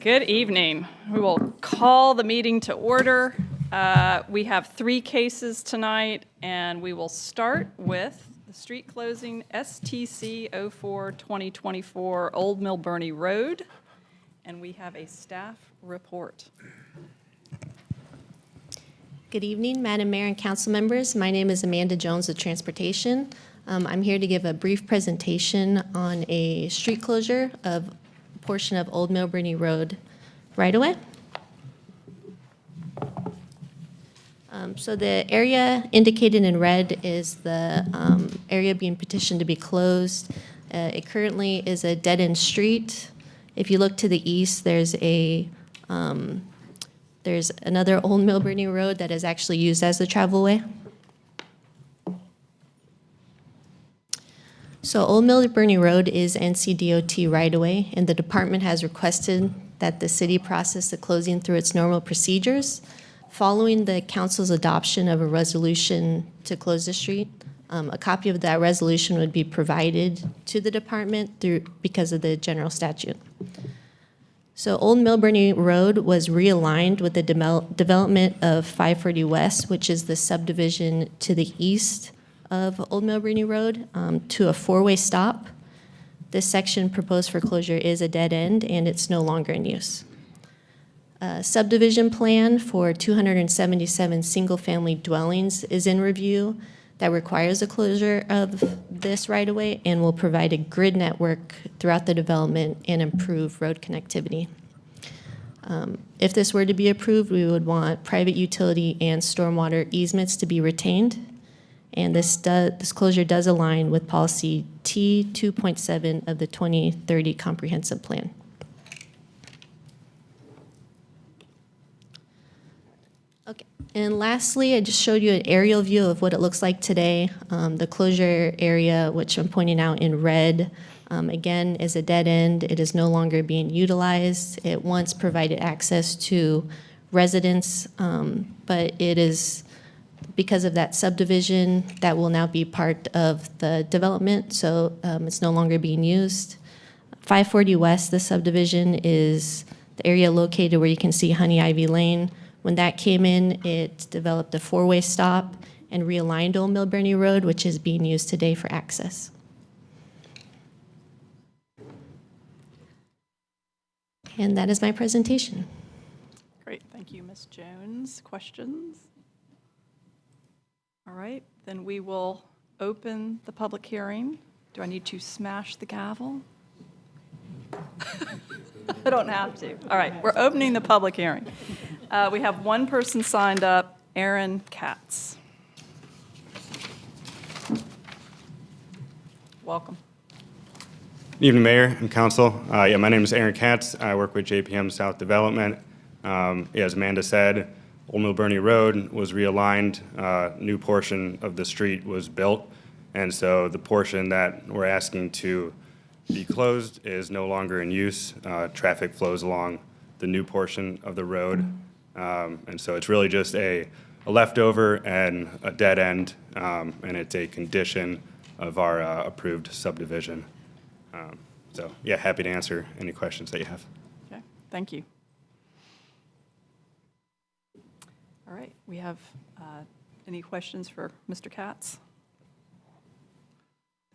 Good evening. We will call the meeting to order. We have 3 cases tonight, and we will start with the street closing STC 04-2024 Old Mill Burney Road, and we have a staff report. Good evening, Madam Mayor and council members. My name is Amanda Jones with Transportation. I'm here to give a brief presentation on a street closure of a portion of Old Mill Burney Road right-of-way. So the area indicated in red is the area being petitioned to be closed. It currently is a dead-end street. If you look to the east, there's another Old Mill Burney Road that is actually used as a travelway. So Old Mill Burney Road is NCDOT right-of-way, and the department has requested that the city process the closing through its normal procedures. Following the council's adoption of a resolution to close the street, a copy of that resolution would be provided to the department because of the general statute. So Old Mill Burney Road was realigned with the development of 540 West, which is the subdivision to the east of Old Mill Burney Road, to a 4-way stop. This section proposed for closure is a dead end, and it's no longer in use. Subdivision plan for 277 single-family dwellings is in review that requires the closure of this right-of-way and will provide a grid network throughout the development and improve road connectivity. If this were to be approved, we would want private utility and stormwater easements to be retained, and this closure does align with policy T 2.7 of the 2030 comprehensive plan. Okay, and lastly, I just showed you an aerial view of what it looks like today. The closure area, which I'm pointing out in red, again, is a dead end. It is no longer being utilized. It once provided access to residents, but it is, because of that subdivision, that will now be part of the development, so it's no longer being used. 540 West, the subdivision, is the area located where you can see Honey Ivy Lane. When that came in, it developed a 4-way stop and realigned Old Mill Burney Road, which is being used today for access. And that is my presentation. Great, thank you, Ms. Jones. Questions? All right, then we will open the public hearing. Do I need to smash the gavel? I don't have to. All right, we're opening the public hearing. We have one person signed up, Aaron Katz. Welcome. Good evening, Mayor and Council. My name is Aaron Katz. I work with JPM South Development. As Amanda said, Old Mill Burney Road was realigned. New portion of the street was built, and so the portion that we're asking to be closed is no longer in use. Traffic flows along the new portion of the road, and so it's really just a leftover and a dead end, and it's a condition of our approved subdivision. So, yeah, happy to answer any questions that you have. Okay, thank you. All right, we have any questions for Mr. Katz?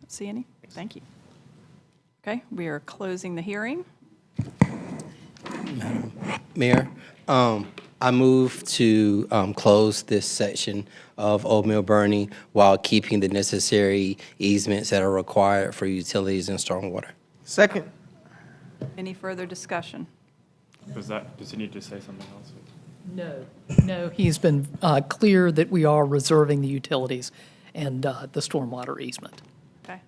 Don't see any? Thank you. Okay, we are closing the hearing. Madam Mayor, I move to close this section of Old Mill Burney while keeping the necessary easements that are required for utilities and stormwater. Second. Any further discussion? Does he need to say something else? No, he's been clear that we are reserving the utilities and the stormwater easement. Okay.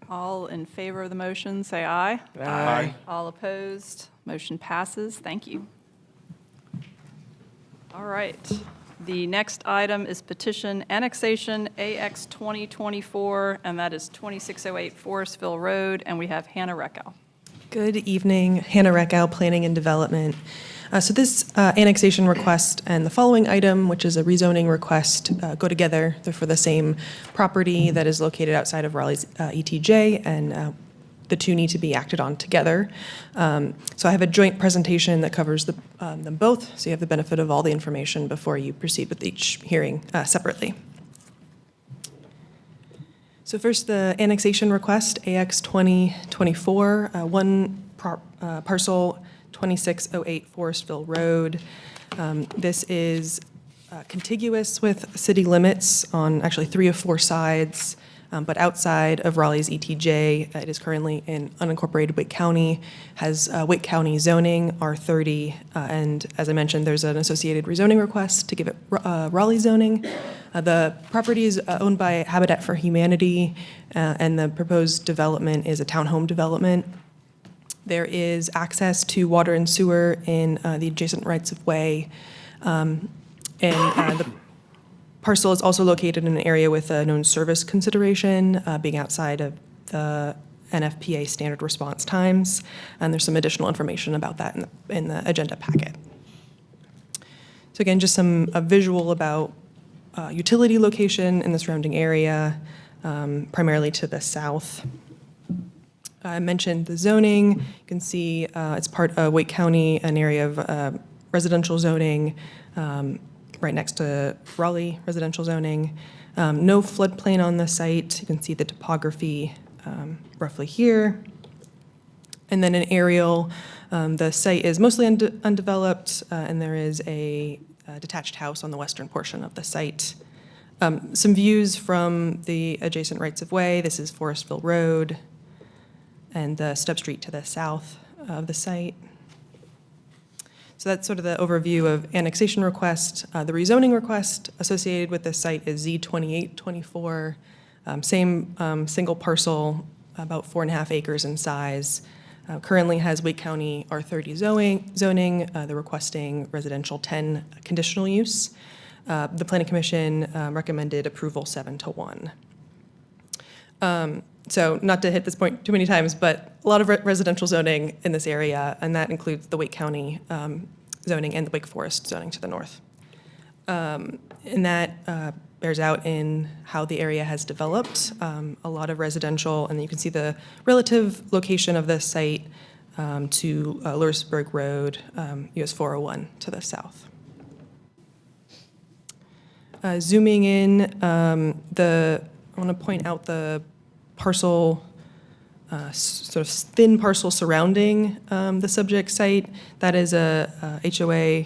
All in favor of the motion, say aye. Aye. All opposed, motion passes. Thank you. All right. The next item is petition annexation AX 2024, and that is 2608 Forestville Road, and we have Hannah Reckow. Good evening, Hannah Reckow, Planning and Development. So this annexation request and the following item, which is a rezoning request, go together. They're for the same property that is located outside of Raleigh's ETJ, and the two need to be acted on together. So I have a joint presentation that covers them both, so you have the benefit of all the information before you proceed with each hearing separately. So first, the annexation request, AX 2024, parcel 2608 Forestville Road. This is contiguous with city limits on actually 3 of 4 sides, but outside of Raleigh's ETJ. It is currently in unincorporated Wake County, has Wake County zoning, R30, and as I mentioned, there's an associated rezoning request to give it Raleigh zoning. The property is owned by Habitat for Humanity, and the proposed development is a townhome development. There is access to water and sewer in the adjacent rights of way, and the parcel is also located in an area with a known service consideration, being outside of the NFPA standard response times, and there's some additional information about that in the agenda packet. So again, just a visual about utility location in the surrounding area, primarily to the south. I mentioned the zoning. You can see it's part of Wake County, an area of residential zoning, right next to Raleigh residential zoning. No floodplain on the site. You can see the topography roughly here. And then an aerial. The site is mostly undeveloped, and there is a detached house on the western portion of the site. Some views from the adjacent rights of way. This is Forestville Road and the stub street to the south of the site. So that's sort of the overview of annexation request. The rezoning request associated with this site is Z2824, same single parcel, about 4.5 acres in size. Currently has Wake County R30 zoning. They're requesting residential 10 conditional use. The Planning Commission recommended approval 7-1. So not to hit this point too many times, but a lot of residential zoning in this area, and that includes the Wake County zoning and the Wake Forest zoning to the north. And that bears out in how the area has developed. A lot of residential, and you can see the relative location of this site to Lewisburg Road, US 401 to the south. Zooming in, I want to point out the parcel, sort of thin parcel surrounding the subject site. That is a HOA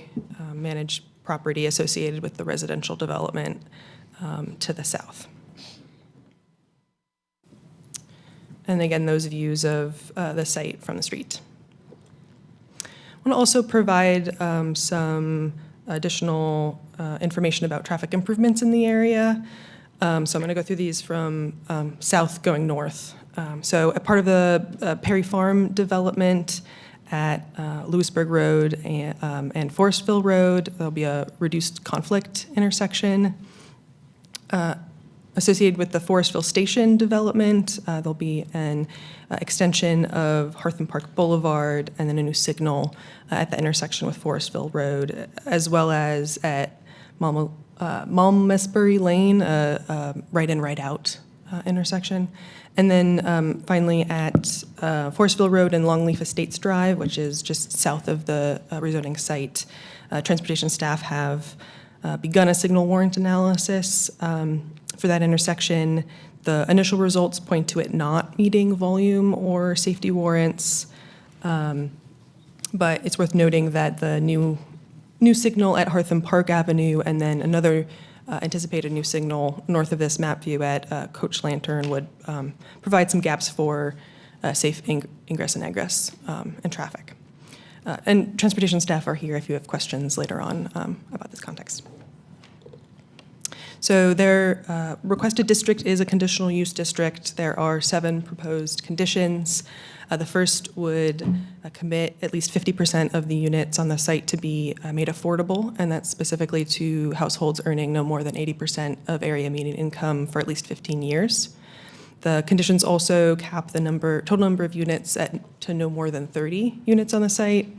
managed property associated with the residential development to the south. And again, those views of the site from the street. I want to also provide some additional information about traffic improvements in the area. So I'm going to go through these from south going north. So a part of the Perry Farm development at Lewisburg Road and Forestville Road, there'll be a reduced conflict intersection. Associated with the Forestville Station development, there'll be an extension of Hartham Park Boulevard and then a new signal at the intersection with Forestville Road, as well as at Malmesbury Lane, right in, right out intersection. And then finally at Forestville Road and Longleaf Estates Drive, which is just south of the rezoning site, transportation staff have begun a signal warrant analysis for that intersection. The initial results point to it not meeting volume or safety warrants, but it's worth noting that the new signal at Hartham Park Avenue and then another anticipated new signal north of this map view at Coach Lantern would provide some gaps for safe ingress and egress and traffic. And transportation staff are here if you have questions later on about this context. So their requested district is a conditional use district. There are 7 proposed conditions. The first would commit at least 50% of the units on the site to be made affordable, and that's specifically to households earning no more than 80% of area median income for at least 15 years. The conditions also cap the total number of units to no more than 30 units on the site.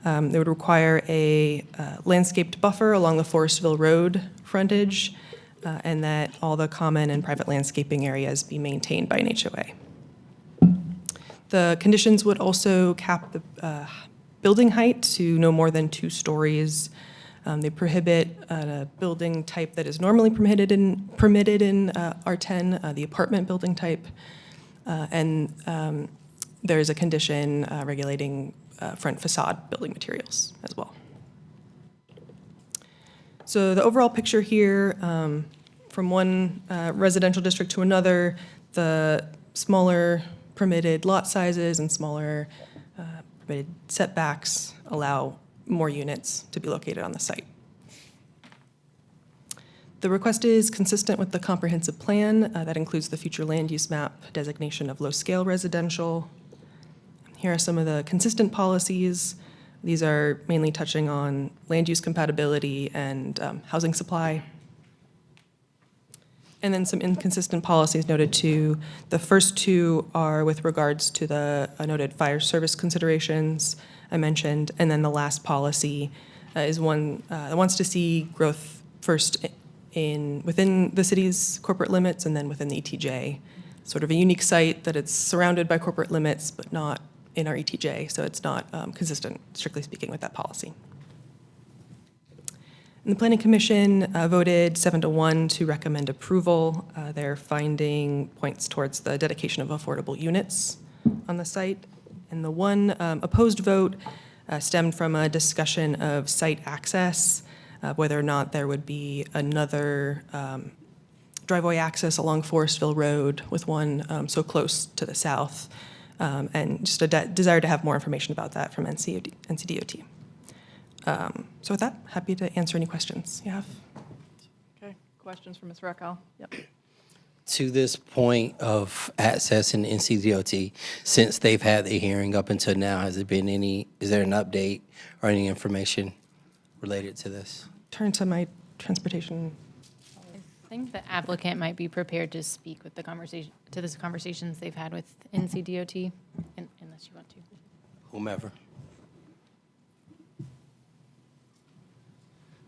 They would require a landscaped buffer along the Forestville Road frontage, and that all the common and private landscaping areas be maintained by an HOA. The conditions would also cap the building height to no more than 2 stories. They prohibit a building type that is normally permitted in R10, the apartment building type. And there is a condition regulating front facade building materials as well. So the overall picture here, from one residential district to another, the smaller permitted lot sizes and smaller permitted setbacks allow more units to be located on the site. The request is consistent with the comprehensive plan that includes the future land use map designation of low-scale residential. Here are some of the consistent policies. These are mainly touching on land use compatibility and housing supply. And then some inconsistent policies noted too. The first 2 are with regards to the noted fire service considerations I mentioned, and then the last policy is one that wants to see growth first within the city's corporate limits and then within the ETJ. Sort of a unique site that it's surrounded by corporate limits, but not in our ETJ, so it's not consistent, strictly speaking, with that policy. And the Planning Commission voted 7-1 to recommend approval. Their finding points towards the dedication of affordable units on the site. And the one opposed vote stemmed from a discussion of site access, whether or not there would be another driveway access along Forestville Road with one so close to the south, and just a desire to have more information about that from NCDOT. So with that, happy to answer any questions you have. Okay, questions for Ms. Rakow? Yep. To this point of access in NCDOT, since they've had the hearing up until now, is there an update or any information related to this? Turn to my transportation. I think the applicant might be prepared to speak with the conversations they've had with NCDOT, unless you want to. Whomever.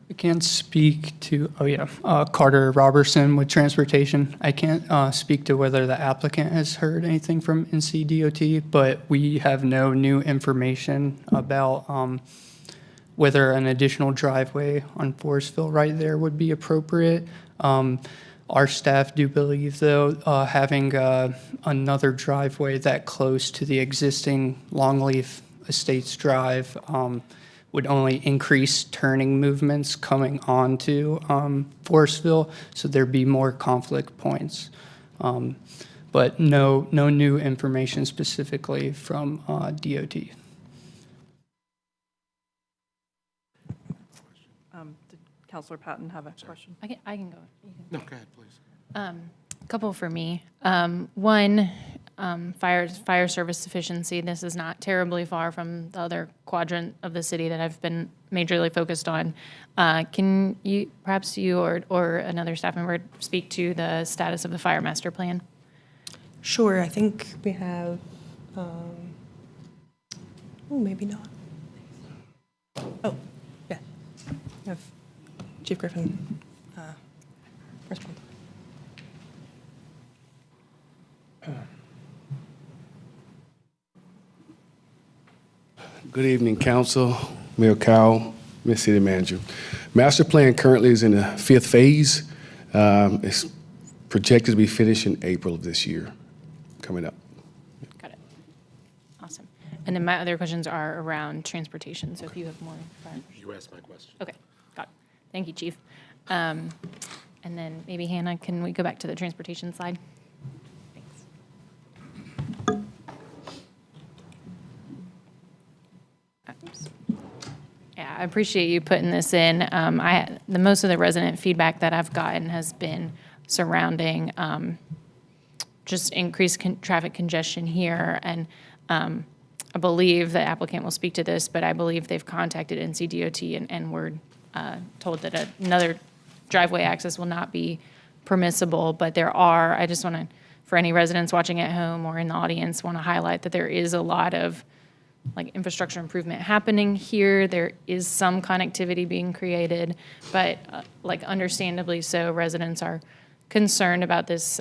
I can't speak to, Carter Robertson with Transportation. I can't speak to whether the applicant has heard anything from NCDOT, but we have no new information about whether an additional driveway on Forestville right there would be appropriate. Our staff do believe, though, having another driveway that close to the existing Longleaf Estates Drive would only increase turning movements coming onto Forestville, so there'd be more conflict points. But no new information specifically from DOT. Did Councilor Patton have a question? I can go. No, go ahead, please. A couple for me. One, fire service sufficiency. This is not terribly far from the other quadrant of the city that I've been majorly focused on. Can you, perhaps you or another staff member, speak to the status of the fire master plan? Sure, I think we have, maybe not. Oh, yeah. We have Chief Griffin respond. Good evening, Council, Mayor Cowell, Ms. City Manager. Master plan currently is in the 5th phase. It's projected to be finished in April of this year, coming up. Got it. Awesome. And then my other questions are around transportation, so if you have more. You asked my question. Okay, got it. Thank you, Chief. And then maybe Hannah, can we go back to the transportation slide? Thanks. Oops. Yeah, I appreciate you putting this in. The most of the resident feedback that I've gotten has been surrounding just increased traffic congestion here, and I believe the applicant will speak to this, but I believe they've contacted NCDOT and were told that another driveway access will not be permissible, but there are, I just want to, for any residents watching at home or in the audience, want to highlight that there is a lot of infrastructure improvement happening here. There is some connectivity being created, but understandably so, residents are concerned about this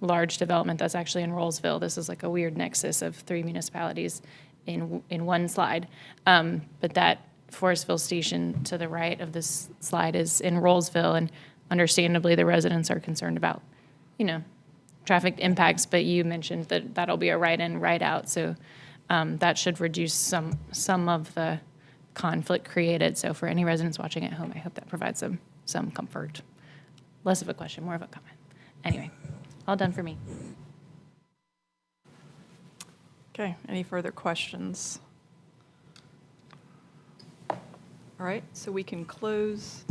large development that's actually in Rollsville. This is like a weird nexus of 3 municipalities in one slide. But that Forestville station to the right of this slide is in Rollsville, and understandably, the residents are concerned about, traffic impacts, but you mentioned that that'll be a right in, right out, so that should reduce some of the conflict created. So for any residents watching at home, I hope that provides some comfort. Less of a question, more of a comment. Anyway, all done for me. Okay, any further questions? All right, so we can close.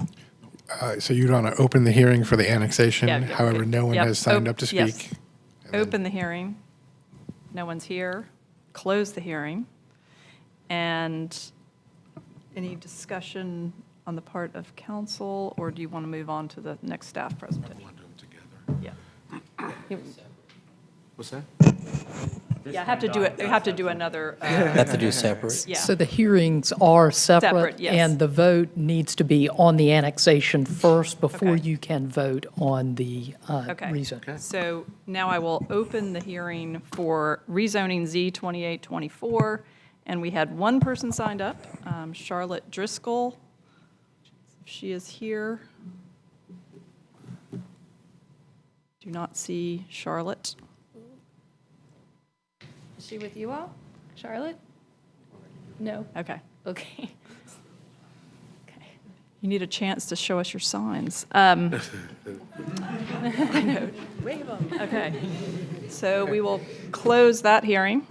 So you want to open the hearing for the annexation? Yeah, However, no one yep. has signed up to Yes. speak. Open the hearing. No one's here. Close the hearing. And any discussion on the part of council, or do you want to move on to the next staff presentation? Yeah. What's that? Yeah, I have to do it, I have to do another, Have to do separate. yeah. So the hearings are Separate, separate, yes. and the vote needs to be on the annexation first before Okay. you can vote on the Okay. rezone. So now I will open the hearing for rezoning Z 2824, and we had one person signed up, Charlotte Driscoll. She is here. Do not see Charlotte. Is she with you all, Charlotte? No. Okay. Okay. You need a chance to show us your signs. I know. Wave them. Okay. So we will close that hearing.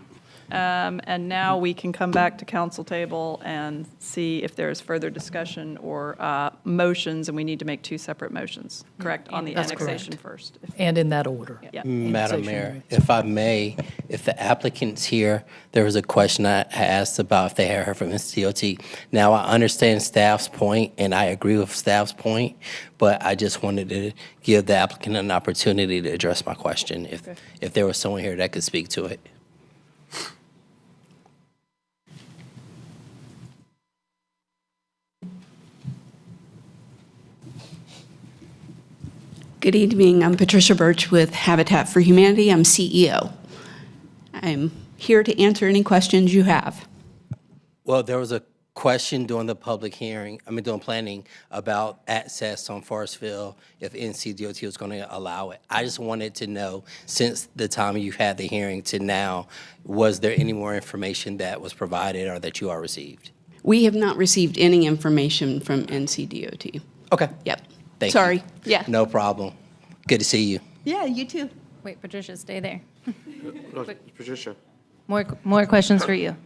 And now we can come back to council table and see if there's further discussion or motions, and we need to make 2 separate motions, correct? On the That's annexation correct. first. And in that order. Yeah. Madam Annexation Mayor, rates. if I may, if the applicant's here, there was a question I asked about if they had heard from NCDOT. Now, I understand staff's point, and I agree with staff's point, but I just wanted to give the applicant an opportunity to address my question, if there was someone here that could speak to it. Good evening. I'm Patricia Birch with Habitat for Humanity. I'm CEO. I'm here to answer any questions you have. Well, there was a question during the public hearing, during planning, about access on Forestville, if NCDOT was going to allow it. I just wanted to know, since the time you had the hearing to now, was there any more information that was provided or that you all received? We have not received any information from NCDOT. Okay. Yep. Thank you. Sorry. Yeah. No problem. Good to see you. Yeah, you too. Wait, Patricia, stay there. Patricia. More questions for you.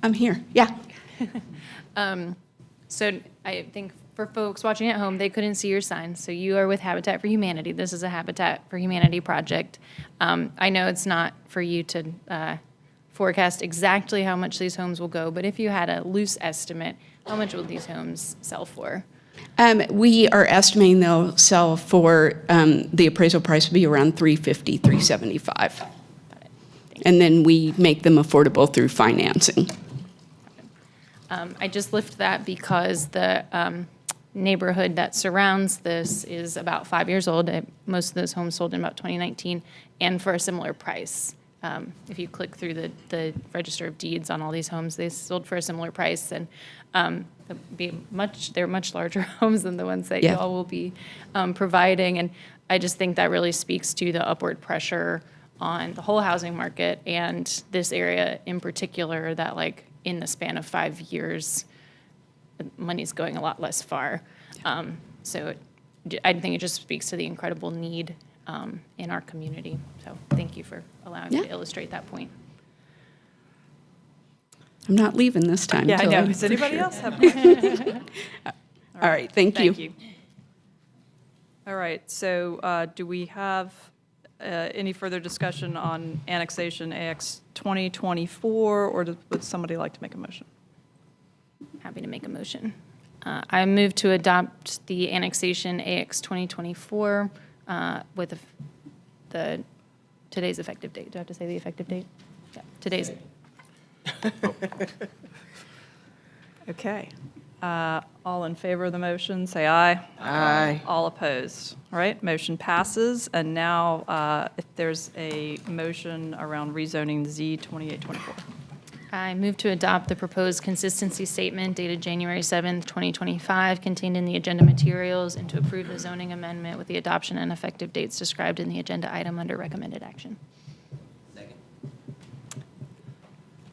I'm here. Yeah. So I think for folks watching at home, they couldn't see your sign. So you are with Habitat for Humanity. This is a Habitat for Humanity project. I know it's not for you to forecast exactly how much these homes will go, but if you had a loose estimate, how much will these homes sell for? We are estimating they'll sell for, the appraisal price will be around $350,000, $375,000. And then we make them affordable through financing. I just lift that because the neighborhood that surrounds this is about 5 years old. Most of those homes sold in about 2019, and for a similar price. If you click through the Register of Deeds on all these homes, they sold for a similar price, and they're much larger homes than the ones that Yeah. y'all will be providing. And I just think that really speaks to the upward pressure on the whole housing market and this area in particular, that like in the span of 5 years, money's going a lot less far. So I think it just speaks to the incredible need in our community. So thank you for allowing me to illustrate that point. I'm not leaving this time. Yeah, I so- know. Does anybody else have questions? All right, thank you. Thank you. All right, so do we have any further discussion on annexation AX 2024, or would somebody like to make a motion? Happy to make a motion. I move to adopt the annexation AX 2024 with today's effective date. Do I have to say the effective date? Yeah, today's. Okay. All in favor of the motion, say aye. Aye. All opposed. All right, motion passes. And now, if there's a motion around rezoning Z 2824. I move to adopt the proposed consistency statement dated January 7th, 2025, contained in the agenda materials, and to approve the zoning amendment with the adoption and effective dates described in the agenda item under recommended action.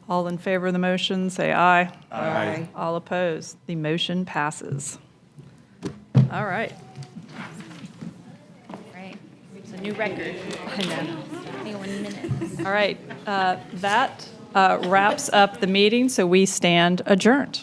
All in favor of the motion, say aye. Aye. All opposed. The motion passes. All right. Right, it's a new record. I know. 21 minutes. All right, that wraps up the meeting, so we stand adjourned.